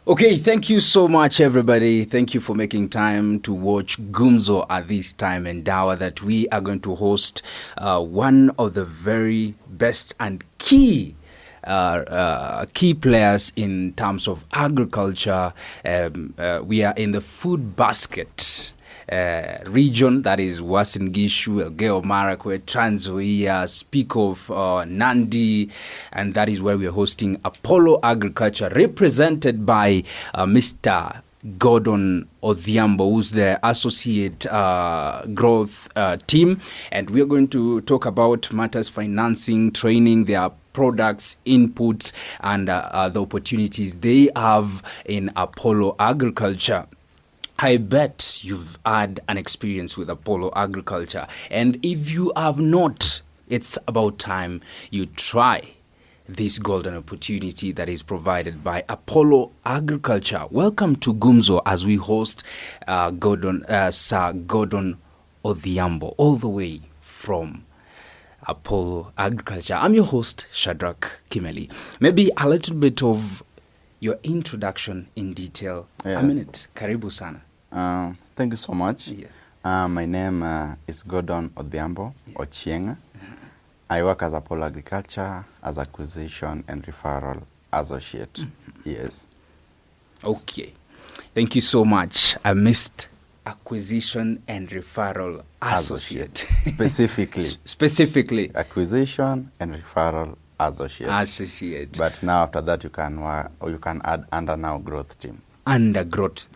Okay, thank you so much, everybody. Thank you for making time to watch Gumzo at this time and hour that we are going to host one of the very best and key players in terms of agriculture. We are in the food basket region, that is Uasin Gishu, Elgeyo Marakwet, Trans Nzoia, speak of Nandi, and that is where we are hosting Apollo Agriculture, represented by Mr. Gordon Odhiambo, who's the associate growth team, and we are going to talk about matters financing, training, their products, inputs, and the opportunities they have in Apollo Agriculture. I bet you've had an experience with Apollo Agriculture, and if you have not, it's about time you try this golden opportunity that is provided by Apollo Agriculture. Welcome to Gumzo as we host Sir Gordon Odhiambo, all the way from Apollo Agriculture. I'm your host, Shadrach Kimeli. Maybe a little bit of your introduction in detail. Yeah. A minute. Karibu sana. Thank you so much. Yeah. My name is Gordon Odhiambo, Ochieng. I work as Apollo Agriculture as acquisition and referral associate. Yes. Okay. Thank you so much. I missed acquisition and referral associate. Specifically. Specifically. Acquisition and referral associate. Associate. But now after that you can work, or you can add under now growth team. Under growth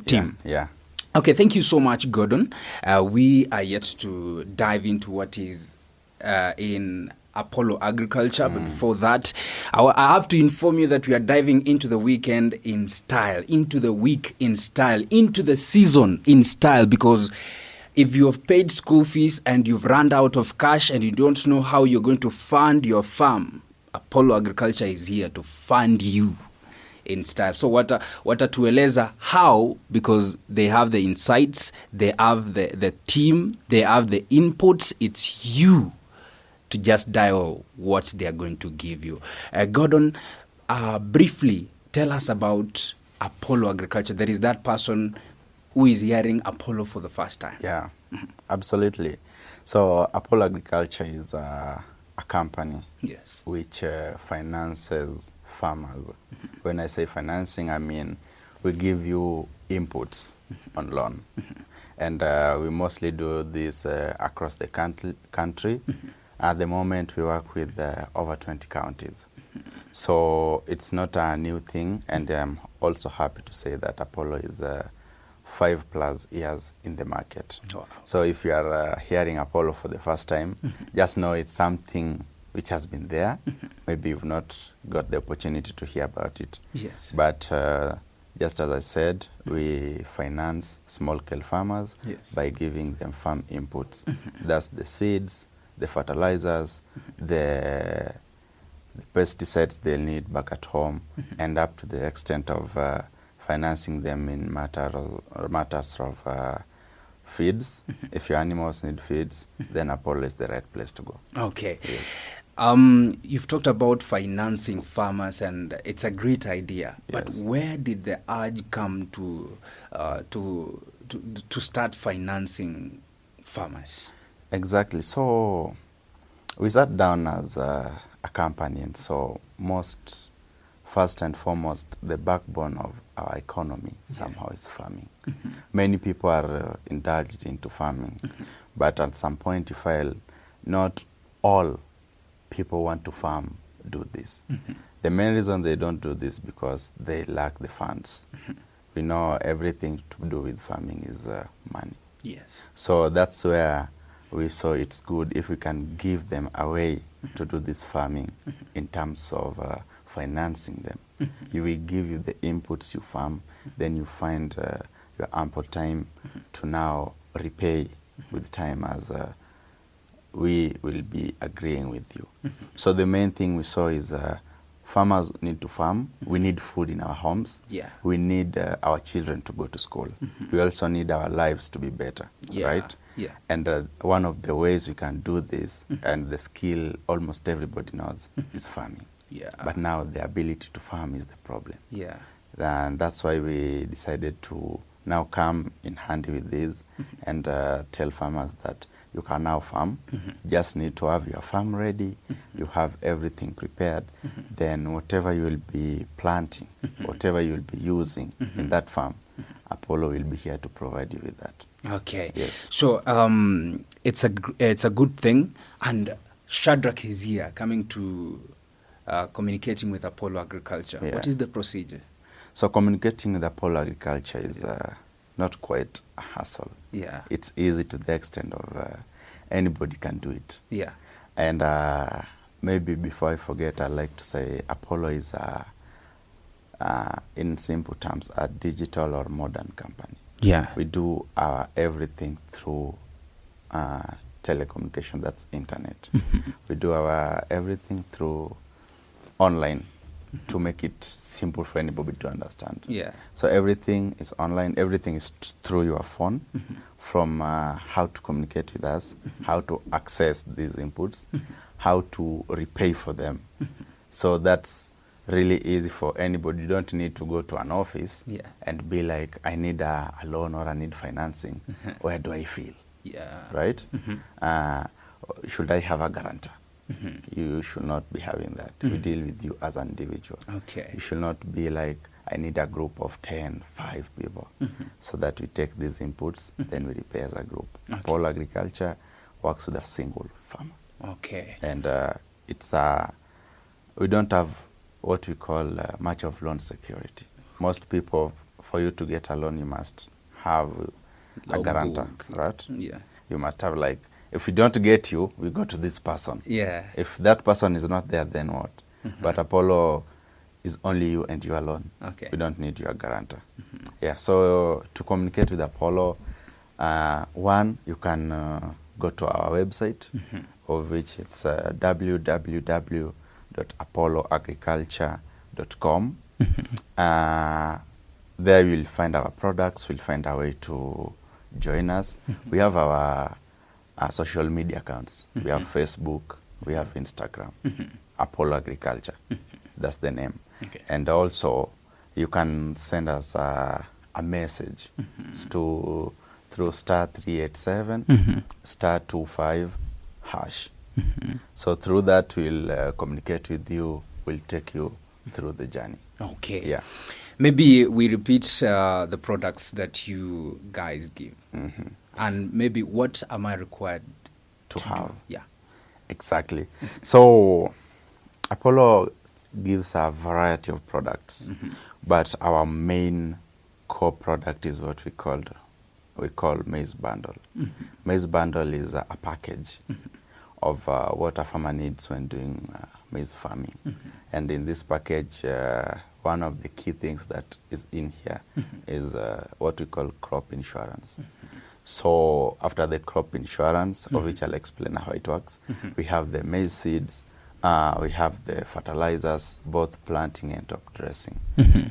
team. Yeah. Okay, thank you so much, Gordon. We are yet to dive into what is in Apollo Agriculture, but before that, I have to inform you that we are diving into the weekend in style, into the week in style, into the season in style, because if you have paid school fees and you've run out of cash and you don't know how you're going to fund your farm, Apollo Agriculture is here to fund you in style. So watatueleza how, because they have the insights, they have the team, they have the inputs. It's you to just dial what they are going to give you. Gordon, briefly tell us about Apollo Agriculture. There is that person who is hearing Apollo for the first time. Yeah, absolutely. So Apollo Agriculture is a company, yes, which finances farmers. When I say financing, I mean we give you inputs on loan. And we mostly do this across the country. At the moment, we work with over 20 counties. So it's not a new thing, and I'm also happy to say that Apollo is 5+ years in the market. Wow. So if you are hearing Apollo for the first time, just know it's something which has been there. Maybe you've not got the opportunity to hear about it. Yes. But just as I said, we finance small-scale farmers by giving them farm inputs. That's the seeds, the fertilizers, the pesticides they'll need back at home, and up to the extent of financing them in matters of feeds. If your animals need feeds, then Apollo is the right place to go. Okay. Yes. You've talked about financing farmers, and it's a great idea. But Yes. where did the urge come to start financing farmers? Exactly. So we sat down as a company, and so first and foremost, the backbone of our economy somehow is farming. Many people are indulged into farming, but at some point you feel not all people want to farm do this. The main reason they don't do this because they lack the funds. We know everything to do with farming is money. Yes. So that's where we saw it's good if we can give them a way to do this farming in terms of financing them. He will give you the inputs you farm, then you find your ample time to now repay with time as we will be agreeing with you. So the main thing we saw is farmers need to farm. We need food in our homes. Yeah. We need our children to go to school. We also need our lives to be better, right? Yeah. And one of the ways we can do this, and the skill almost everybody knows, is farming. Yeah. But now the ability to farm is the problem. Yeah. And that's why we decided to now come in handy with this and tell farmers that you can now farm. Just need to have your farm ready. You have everything prepared. Then whatever you will be planting, whatever you will be using in that farm, Apollo will be here to provide you with that. Okay. Yes. So it's a good thing, and Shadrach is here coming to communicating with Apollo Agriculture. Yeah. What is the procedure? So communicating with Apollo Agriculture is not quite a hassle. Yeah. It's easy to the extent of anybody can do it. Yeah. And maybe before I forget, I'd like to say Apollo is, in simple terms, a digital or modern company. Yeah. We do our everything through telecommunication, that's internet. We do our everything through online to make it simple for anybody to understand. Yeah. So everything is online, everything is through your phone, from how to communicate with us, how to access these inputs, how to repay for them. So that's really easy for anybody. You don't need to go to an office and be like, I need a loan or I need financing. Where do I feel? Yeah. Right? Should I have a guarantor? You should not be having that. We deal with you as an individual. Okay. You should not be like, I need a group of 10, 5 people, so that we take these inputs, then we repay as a group. Okay. Apollo Agriculture works with a single farmer. Okay. And it's we don't have what we call much of loan security. Most people, for you to get a loan, you must have a guarantor, right? Yeah. You must have like, if we don't get you, we go to this person. Yeah. If that person is not there, then what? But Apollo is only you and you alone. Okay. We don't need your guarantor. Yeah, so to communicate with Apollo, one, you can go to our website, of which it's www.apolloagriculture.com. There you'll find our products, we'll find a way to join us. We have our social media accounts. We have Facebook, we have Instagram, Apollo Agriculture. That's the name. Okay. And also, you can send us a message through *387 *25#. So through that, we'll communicate with you. We'll take you through the journey. Okay. Yeah. Maybe we repeat the products that you guys give. And maybe what am I required to have? Do? Yeah. Exactly. So Apollo gives a variety of products, but our main core product is what we call maize bundle. Maize bundle is a package of what a farmer needs when doing maize farming. And in this package, one of the key things that is in here is what we call crop insurance. So after the crop insurance, of which I'll explain how it works, we have the maize seeds, we have the fertilizers, both planting and top dressing.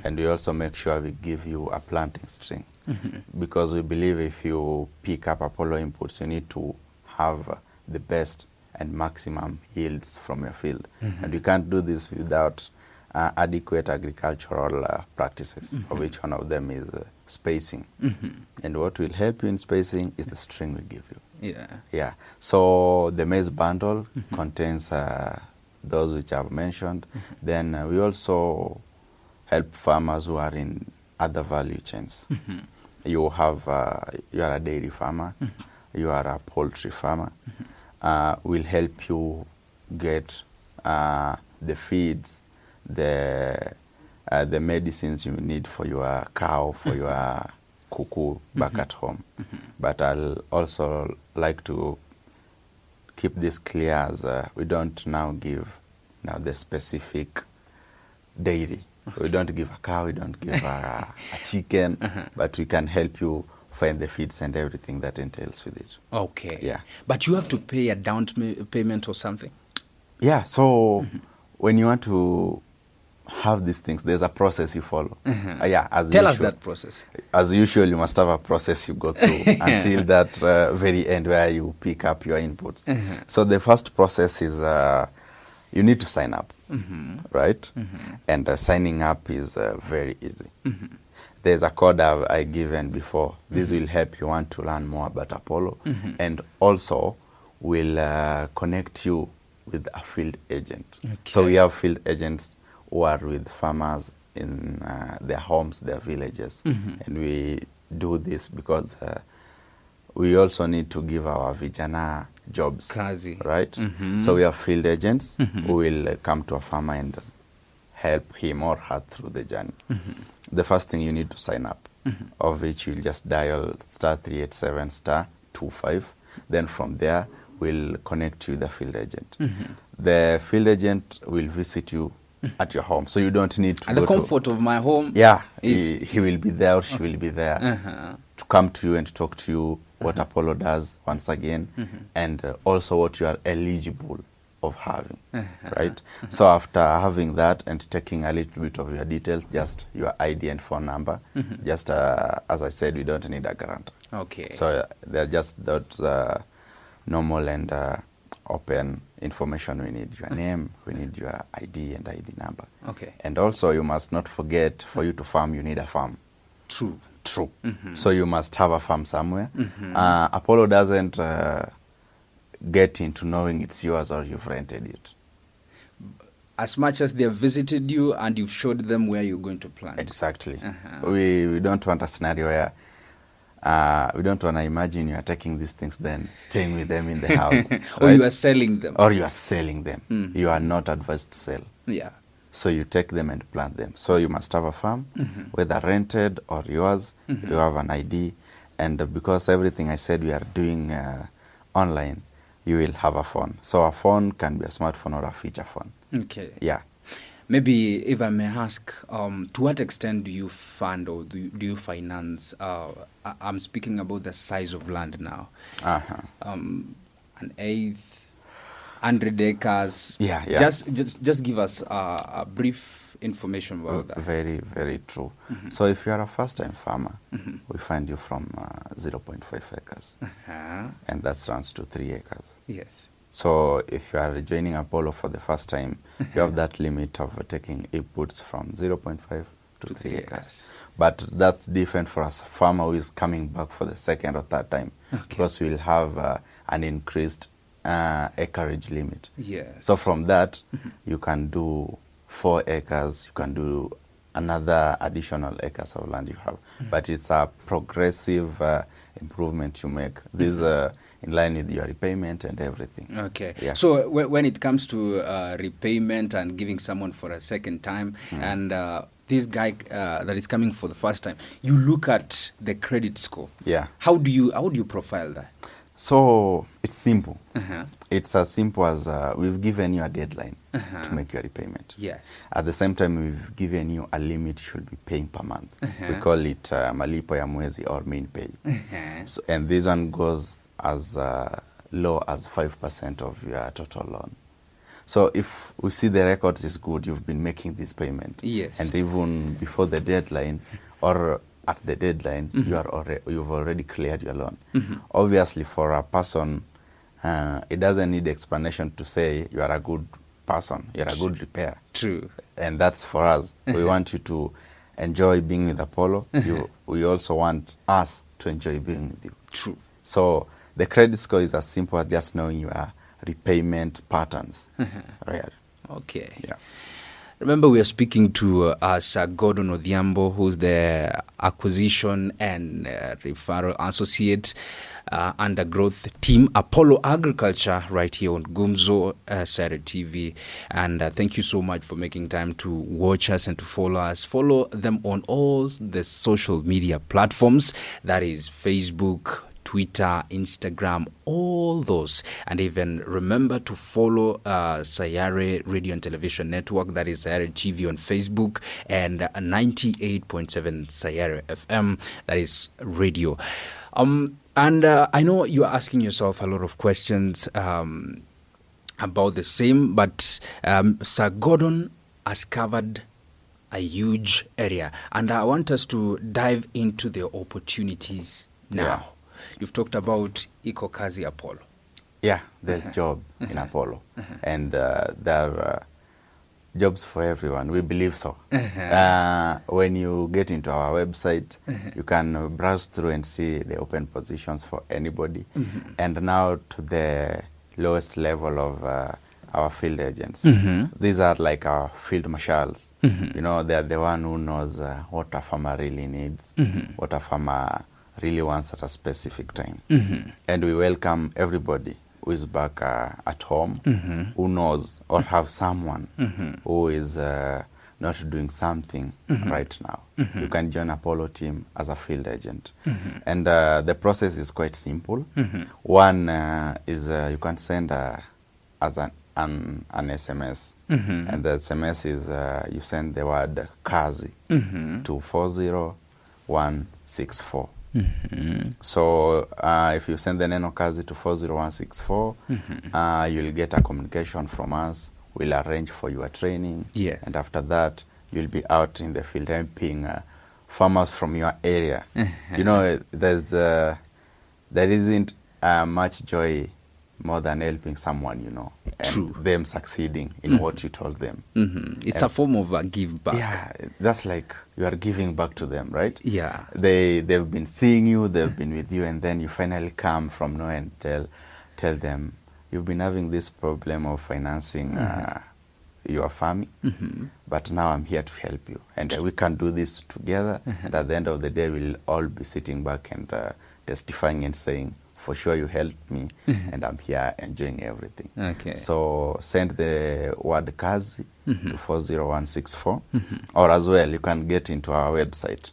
And we also make sure we give you a planting string, because we believe if you pick up Apollo inputs, you need to have the best and maximum yields from your field. And you can't do this without adequate agricultural practices, of which one of them is spacing. And what will help you in spacing is the string we give you. Yeah. Yeah. So the maize bundle contains those which I've mentioned. Then we also help farmers who are in other value chains. You have you are a dairy farmer, you are a poultry farmer. We'll help you get the feeds, the medicines you need for your cow, for your cuckoo back at home. But I'll also like to keep this clear, as we don't now give the specific dairy. We don't give a cow, we don't give a chicken, but we can help you find the feeds and everything that entails with it. Okay. Yeah. But you have to pay a down payment or something? Yeah, so when you want to have these things, there's a process you follow. Yeah, as Tell usual, us that process. As usual, you must have a process you go through until that very end where you pick up your inputs. So the first process is you need to sign up, right? Mm-hmm. And signing up is very easy. Mm-hmm. There's a code I given before. This will help you want to learn more about Apollo, and also will connect you with a field agent. Okay. So we have field agents who are with farmers in their homes, their villages, and we do this because we also need to give our vijana jobs, Kazi. right? So we have field agents who will come to a farmer and help him or her through the journey. The first thing you need to sign up, of which you'll just dial *387 *25. Then from there, we'll connect you with the field agent. The field agent will visit you at your home, so you don't need to At go the comfort of my home. Yeah, is he will be there or she will be there to come to you and talk to you what Apollo does once again, and also what you are eligible of having, right? So after having that and taking a little bit of your details, just your ID and phone number, just as I said, we don't need a guarantor. Okay. So they're just that normal and open information. We need your name, we need your ID and ID number. Okay. And also you must not forget, for you to farm, you need a farm. True. So you must have a farm somewhere. Apollo doesn't get into knowing it's yours or you've rented it. As much as they have visited you and you've showed them where you're going to plant. Exactly. We don't want a scenario where we don't want to imagine you are taking these things then staying with them in the house. Or you are selling them. Or you are selling them. You are not advised to sell. Yeah. So you take them and plant them. So you must have a farm, whether rented or yours. You have an ID. And because everything I said we are doing online, you will have a phone. So a phone can be a smartphone or a feature phone. Okay. Yeah. Maybe if I may ask, to what extent do you fund or do you finance? I'm speaking about the size of land now. An eighth, 100 acres. Yeah. Just give us a brief information about that. Very, very true. So if you are a first-time farmer, we find you from 0.5 acres. And that runs to 3 acres. Yes. So if you are joining Apollo for the first time, you have that limit of taking inputs from 0.5 to 3 acres. But that's different for a farmer who is coming back for the second or third time, because we'll have an increased acreage limit. Yes. So from that, you can do 4 acres, you can do another additional acres of land you have. But it's a progressive improvement you make. This in line with your repayment and everything. Okay. Yeah. So when it comes to repayment and giving someone for a second time, and this guy that is coming for the first time, you look at the credit score. Yeah. How do you profile that? So it's simple. It's as simple as we've given you a deadline to make your repayment. Yes. At the same time, we've given you a limit you should be paying per month. We call it malipo ya mwezi or main pay. So, and this one goes as low as 5% of your total loan. So if we see the records is good, you've been making this payment. Yes. And even before the deadline or at the deadline, you've already cleared your loan. Obviously, for a person, it doesn't need explanation to say you are a good person, you're a good repair. True. And that's for us. We want you to enjoy being with Apollo. We also want us to enjoy being with you. True. So the credit score is as simple as just knowing your repayment patterns. Right. Okay. Yeah. Remember, we are speaking to Sir Gordon Odhiambo, who's the acquisition and referral associate under growth team, Apollo Agriculture, right here on Gumzo Saturday TV. And thank you so much for making time to watch us and to follow us. Follow them on all the social media platforms, that is Facebook, Twitter, Instagram, all those. And even remember to follow Sayare Radio and Television Network, that is Sayare TV on Facebook, and 98.7 Sayare FM, that is radio. And I know you're asking yourself a lot of questions about the same, but Sir Gordon has covered a huge area. And I want us to dive into the opportunities now. Yeah. You've talked about Iko Kazi Apollo. Yeah, there's job in Apollo. And there are jobs for everyone. We believe so. When you get into our website, you can browse through and see the open positions for anybody. And now to the lowest level of our field agents. These are like our field marshals. You know, they are the one who knows what a farmer really needs, what a farmer really wants at a specific time. And we welcome everybody who is back at home, who knows or have someone who is not doing something right now. You can join Apollo team as a field agent. And the process is quite simple. One is you can send as an SMS. And the SMS is you send the word Kazi to 40164. So if you send the Neno Kazi to 40164, you'll get a communication from us. We'll arrange for your training. And after that, you'll be out in the field helping farmers from your area. You know, there isn't much joy more than helping someone, you know, and them succeeding in what you told them. It's a form of a give back. Yeah, that's like you are giving back to them, right? Yeah. They've been seeing you, they've been with you, and then you finally come from nowhere and tell them, you've been having this problem of financing your family, but now I'm here to help you. And we can do this together, and at the end of the day, we'll all be sitting back and testifying and saying, for sure you helped me, and I'm here enjoying everything. Okay. So send the word Kazi to 40164, or as well, you can get into our website,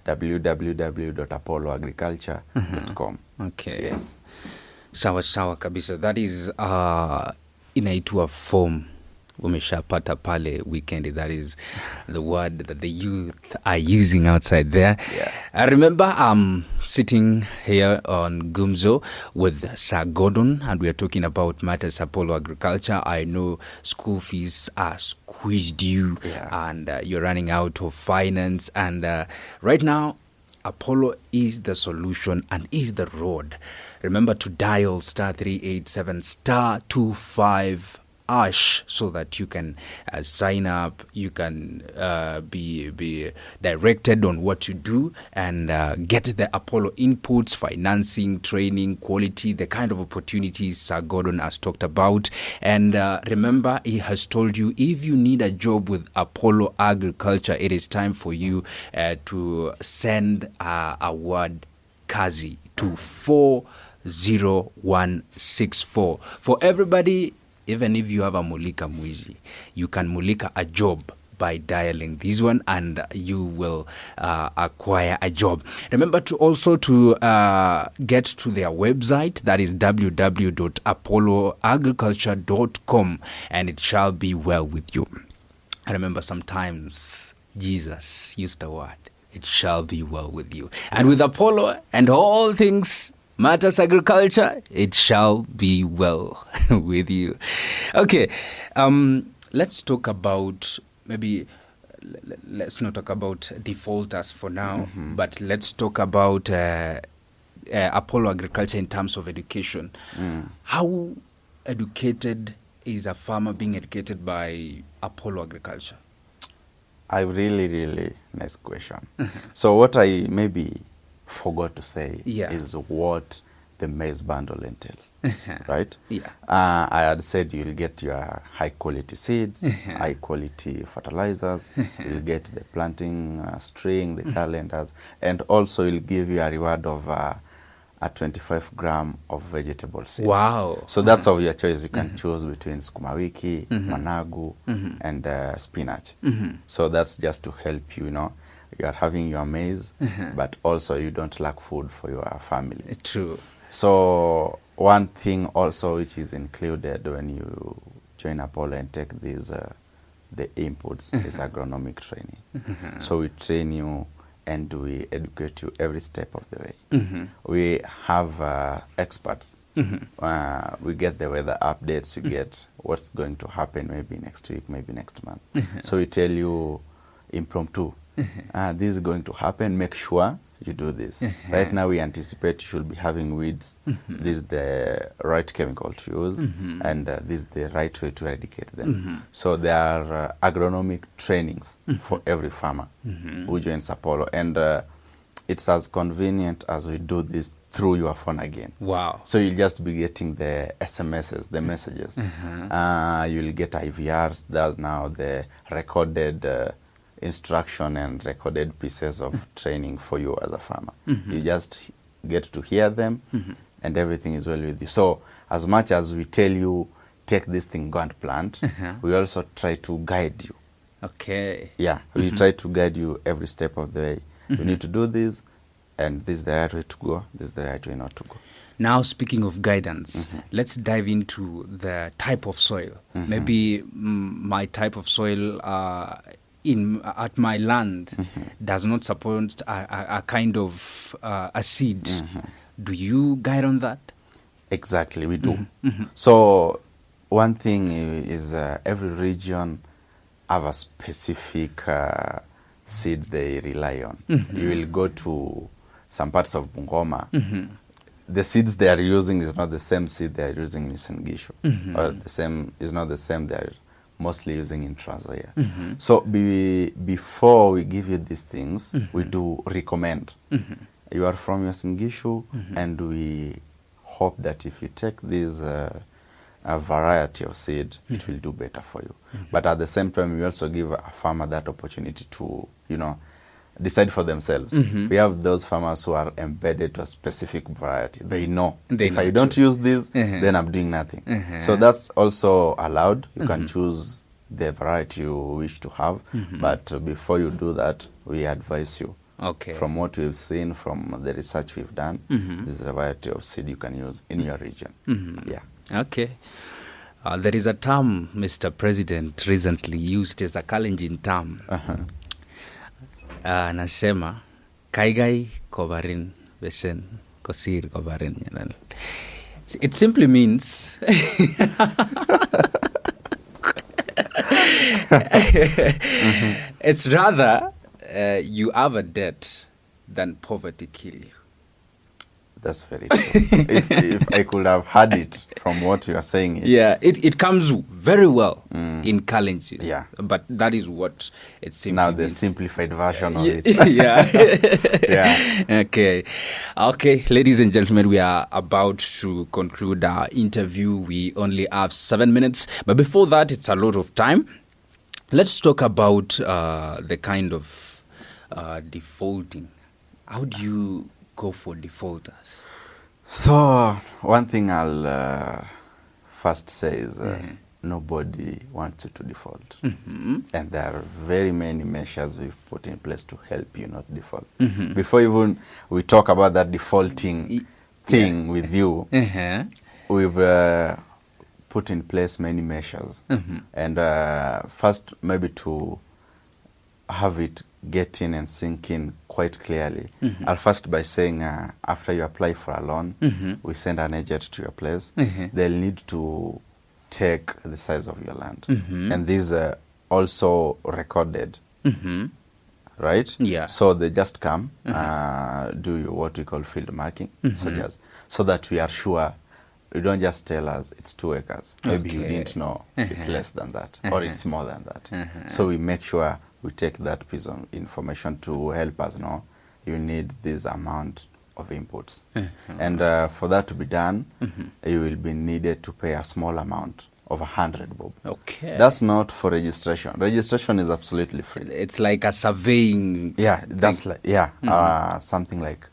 www.apolloagriculture.com. Okay. Yes. Sawa sawa kabisa. That is inaitwa form. Umeshapata pale weekend. That is the word that the youth are using outside there. I remember I'm sitting here on Gumzo with Sir Gordon, and we are talking about matters Apollo Agriculture. I know school fees are squeezed you, and you're running out of finance. And right now, Apollo is the solution and is the road. Remember to dial *387 *25 # so that you can sign up, you can be directed on what to do, and get the Apollo inputs, financing, training, quality, the kind of opportunities Sir Gordon has talked about. And remember, he has told you, if you need a job with Apollo Agriculture, it is time for you to send a word Kazi to 40164. For everybody, even if you have a mulika mwizi, you can mulika a job by dialing this one, and you will acquire a job. Remember to also to get to their website, that is www.apolloagriculture.com, and it shall be well with you. I remember sometimes Jesus used the word, it shall be well with you. And with Apollo and all things matters agriculture, it shall be well with you. Okay, let's talk about, maybe let's not talk about defaulters for now, but let's talk about Apollo Agriculture in terms of education. How educated is a farmer being educated by Apollo Agriculture? A really nice question. So what I maybe forgot to say is what the maize bundle entails, right? I had said you'll get your high quality seeds, high quality fertilizers, you'll get the planting string, the calendars, and also you'll give you a reward of a 25 gram of vegetable seed. Wow. So that's of your choice. You can choose between sukuma wiki, managu, and spinach. So that's just to help you, you know. You are having your maize, but also you don't lack food for your family. True. So one thing also which is included when you join Apollo and take these the inputs is agronomic training. So we train you and we educate you every step of the way. We have experts. We get the weather updates. You get what's going to happen maybe next week, maybe next month. So we tell you impromptu, this is going to happen. Make sure you do this. Right now we anticipate you should be having weeds. This is the right chemical to use, and this is the right way to eradicate them. So there are agronomic trainings for every farmer who joins Apollo, and it's as convenient as we do this through your phone again. Wow. So you'll just be getting the SMSs, the messages. You'll get IVRs, that's now the recorded instruction and recorded pieces of training for you as a farmer. You just get to hear them, and everything is well with you. So as much as we tell you, take this thing, go and plant, we also try to guide you. Okay. Yeah, we try to guide you every step of the way. You need to do this, and this is the right way to go, this is the right way not to go. Now, speaking of guidance, let's dive into the type of soil. Maybe my type of soil at my land does not support a kind of a seed. Do you guide on that? Exactly, we do. So one thing is every region have a specific seed they rely on. You will go to some parts of Bungoma, the seeds they are using is not the same seed they are using in Sengishu, or is not the same they are mostly using in Trans Nzoia. So before we give you these things, we do recommend. You are from your Sengishu, and we hope that if you take this a variety of seed, it will do better for you. But at the same time, we also give a farmer that opportunity to, decide for themselves. We have those farmers who are embedded to a specific variety. They know, if I don't use this, then I'm doing nothing. So that's also allowed. You can choose the variety you wish to have. But before you do that, we advise you. Okay. From what we've seen, from the research we've done, this is a variety of seed you can use in your region. Yeah. Okay. There is a term Mr. President recently used as a challenging term. Anasema kaigai kovarin besen kosir kovarin. It simply means it's rather you have a debt than poverty kill you. That's very true. if I could have had it from what you are saying. It comes very well in Kalenjin. Yeah. But that is what it simply now the means. simplified version of it. Yeah. Okay, ladies and gentlemen, we are about to conclude our interview. We only have 7 minutes. But before that, it's a lot of time. Let's talk about the kind of defaulting. How do you go for defaulters? So one thing I'll first say is nobody wants you to default. And there are very many measures we've put in place to help you not default. Before even we talk about that defaulting thing with you, we've put in place many measures. And first, maybe to have it get in and sink in quite clearly, I'll first by saying after you apply for a loan, we send an agent to your place. They'll need to take the size of your land. And these are also recorded. Right? Yeah. So they just come, do what we call field marking, so that we are sure. You don't just tell us it's 2 acres. Maybe you didn't know it's less than that, or it's more than that. So we make sure we take that piece of information to help us know you need this amount of inputs. And for that to be done, you will be needed to pay a small amount of 100 bob. Okay. That's not for registration. Registration is absolutely free. It's like a surveying. Yeah, that's like something like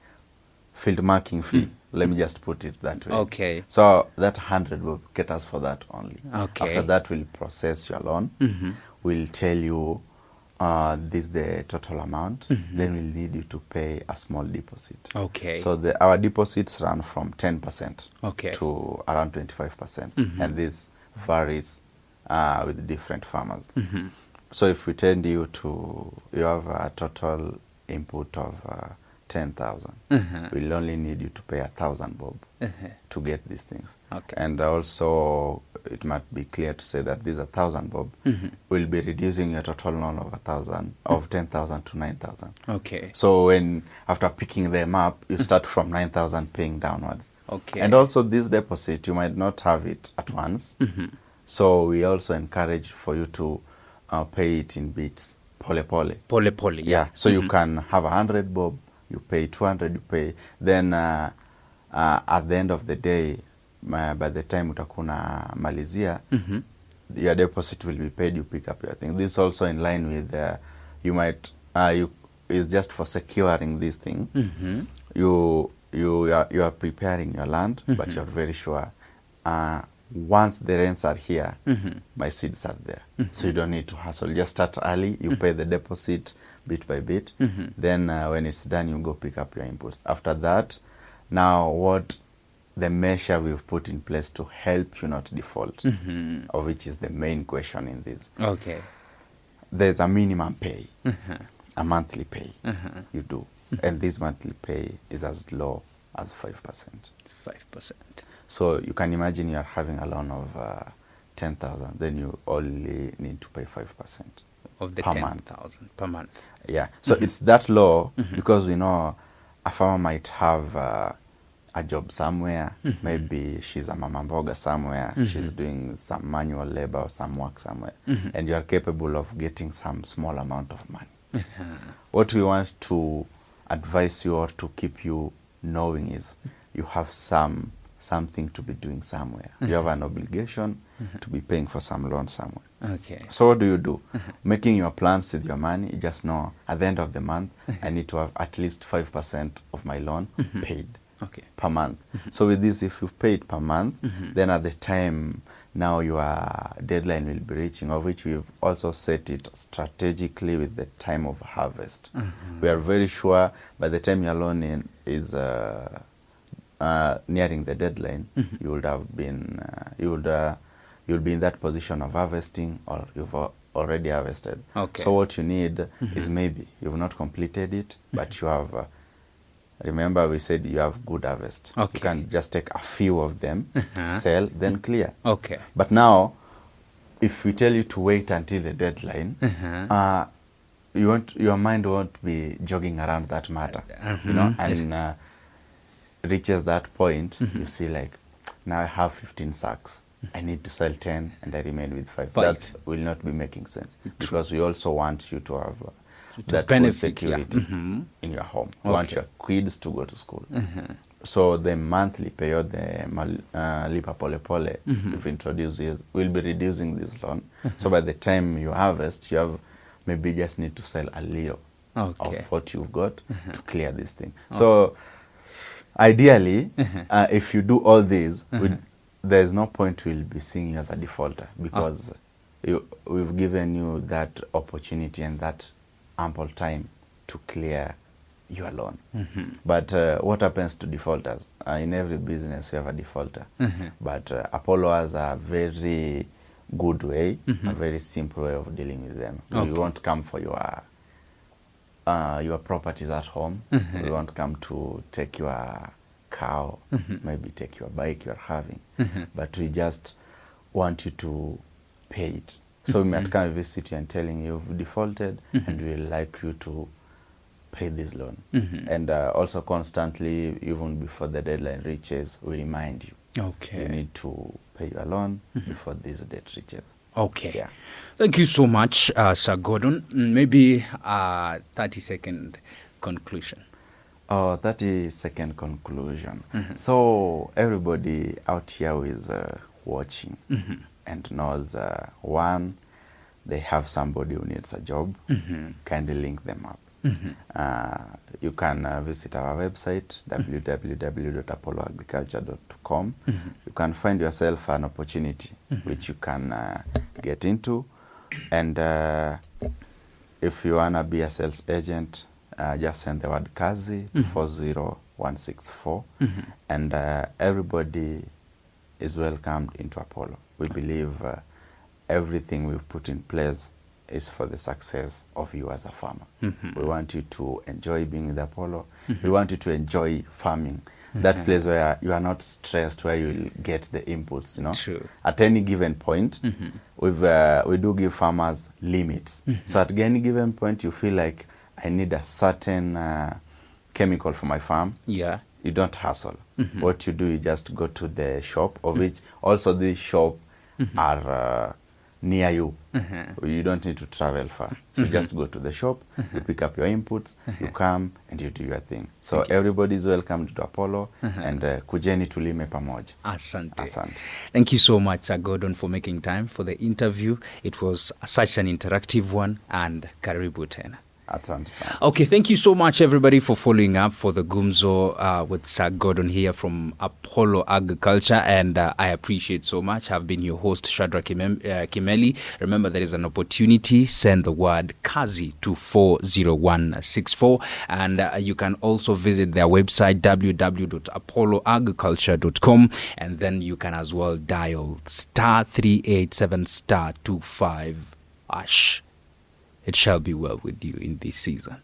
field marking fee. Let me just put it that way. Okay. So that 100 will get us for that only. Okay. After that, we'll process your loan. We'll tell you this is the total amount. Then we'll need you to pay a small deposit. Okay. So our deposits run from 10% Okay. to around 25%. And this varies with different farmers. So if we tell you you have a total input of 10,000, we'll only need you to pay 1,000 bob to get these things. Okay. And also it might be clear to say that these are 1,000 bob, will be reducing your total loan of 1,000 of 10,000 to 9,000. Okay. So when after picking them up, you start from 9,000 paying downwards. Okay. And also this deposit, you might not have it at once. So we also encourage for you to pay it in bits, pole pole. Pole pole. Yeah. So you can have 100 bob, you pay 200, you pay. Then at the end of the day, by the time utakuna malizia, your deposit will be paid, you pick up your thing. This is also in line with, you might, is just for securing this thing. You are preparing your land, but you're very sure once the rents are here, my seeds are there. So you don't need to hustle. Just start early, you pay the deposit bit by bit. Then when it's done, you go pick up your inputs. After that, now what the measure we've put in place to help you not default, of which is the main question in this. Okay. There's a minimum pay, a monthly pay you do. And this monthly pay is as low as 5%. 5%. So you can imagine you're having a loan of 10,000, then you only need to pay 5% Of the per 10,000 per month. Yeah. So it's that low because we know a farmer might have a job somewhere. Maybe she's a mama mboga somewhere. She's doing some manual labor or some work somewhere. And you are capable of getting some small amount of money. What we want to advise you or to keep you knowing is you have something to be doing somewhere. You have an obligation to be paying for some loan somewhere. Okay. So what do? Making your plans with your money, you just know at the end of the month, I need to have at least 5% of my loan paid per month. So with this, if you've paid per month, then at the time now your deadline will be reaching, of which we've also set it strategically with the time of harvest. We are very sure by the time your loan is nearing the deadline, you would have been, you'll be in that position of harvesting, or you've already harvested. Okay. So what you need is maybe you've not completed it, but you have, remember we said you have good harvest. Okay. You can just take a few of them, sell, then clear. Okay. But now, if we tell you to wait until the deadline, your mind won't be jogging around that matter, you know, and reaches that point, you see like, now I have 15 sacks. I need to sell 10 and I remain with 5. That will not be making sense because we also want you to have that full security in your home. We want your kids to go to school. So the monthly pay or the lipa pole pole we've introduced is we'll be reducing this loan. So by the time you harvest, you have maybe just need to sell a little of what you've got to clear this thing. So ideally, if you do all these, there's no point we'll be seeing you as a defaulter because we've given you that opportunity and that ample time to clear your loan. But what happens to defaulters? In every business, we have a defaulter. But Apollo has a very good way, a very simple way of dealing with them. We won't come for your properties at home. We won't come to take your cow, maybe take your bike you're having, but we just want you to pay it. So we might come visit you and telling you you've defaulted and we would like you to pay this loan. And also constantly, even before the deadline reaches, we remind you. Okay. You need to pay your loan before this date reaches. Okay. Yeah. Thank you so much, Sir Gordon. Maybe a 30-second conclusion. 30-second conclusion. So everybody out here who is watching and knows, one, they have somebody who needs a job, kindly link them up. You can visit our website, www.apolloagriculture.com. You can find yourself an opportunity which you can get into. And if you want to be a sales agent, just send the word Kazi to 40164. And everybody is welcomed into Apollo. We believe everything we've put in place is for the success of you as a farmer. We want you to enjoy being with Apollo. We want you to enjoy farming. that place where you are not stressed, where you will get the inputs, you know. True. At any given point, we do give farmers limits. So at any given point, you feel like I need a certain chemical for my farm. Yeah. You don't hustle. What you do, you just go to the shop, of which also this shop are near you. You don't need to travel far. So you just go to the shop, you pick up your inputs, you come and you do your thing. So everybody is welcome to Apollo and kujeni tulime pamoja. Asante. Asante. Thank you so much, Sir Gordon, for making time for the interview. It was such an interactive one, and karibu tena. Asante sana. Okay, thank you so much, everybody, for following up for the Gumzo with Sir Gordon here from Apollo Agriculture, and I appreciate so much. I've been your host, Shadrack Kimeli. Remember, there is an opportunity. Send the word Kazi to 40164, and you can also visit their website, www.apolloagriculture.com, and then you can as well dial *387*25#. It shall be well with you in this season.